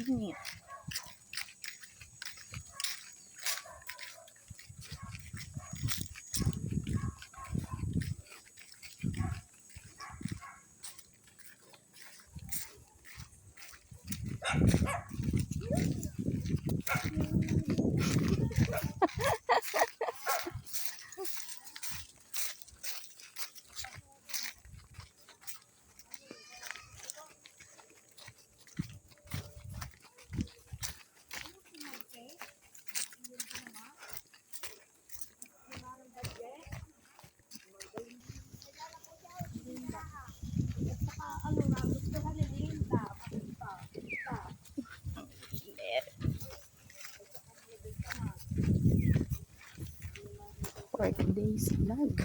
init. Days vlog.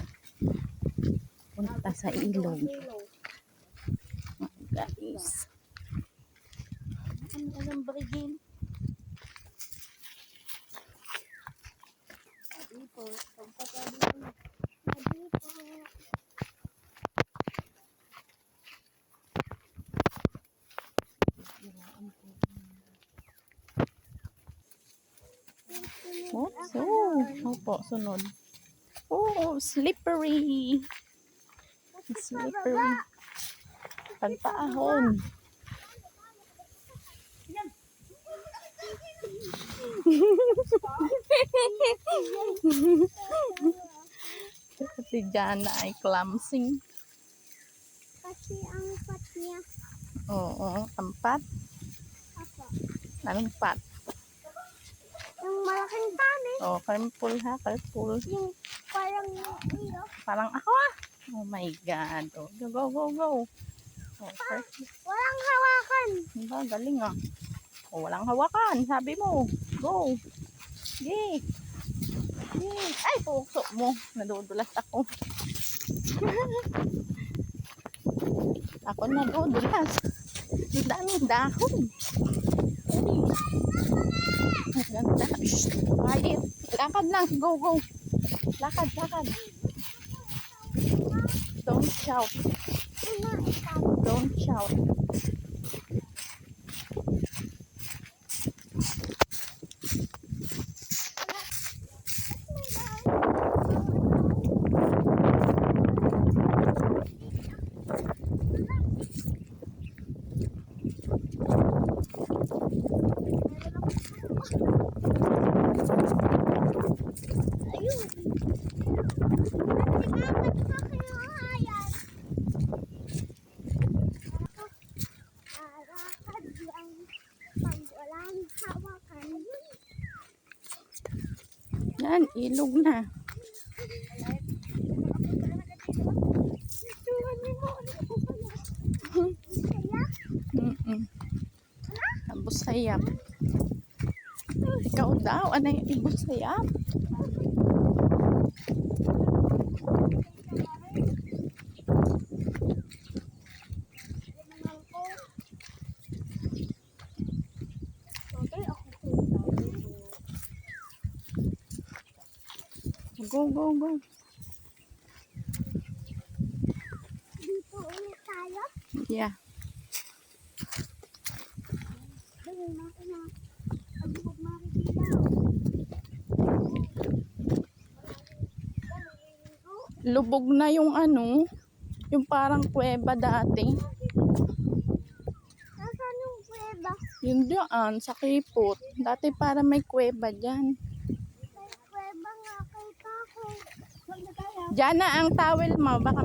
Punta sa ilog. Guys. Ang barigin. Sabi po, pagpapali po. Sabi po. Oops, opo, sunod. Oh, slippery. Slippery. Pagpaahon. Si Jana ay clumsy. Kasi ang pat niya. Oo, ang pat. Apa. Anong pat? Yung malaking tanis. Oh, careful ha, careful. Yung parang iyo. Parang ako ah. Oh my God. Oh, go, go, go. Oh, perfect. Walang hawakan. Diba, galing ah. Oh, walang hawakan. Sabi mo. Go. Yay. Yay. Ay, pukso mo. Nadudulas ako. Ako nadudulas. Ang daming dahon. Ang ganda. Shh. Quiet. Lakad lang. Go, go. Lakad, lakad. Don't shout. Don't shout. Yan, ilog na. Abos sayap. Ikaw daw, ano yung ibos sayap? Go, go, go. Dito ulit tayo. Yeah. Dali natin na. Pag-ibig makikita. Lubog na yung ano, yung parang kuweba dati. Nasaan yung kuweba? Yun diyan, sa Kipot. Dati para may kuweba dyan. May kuweba nga kay Kako. Diyan na ang towel mo, baka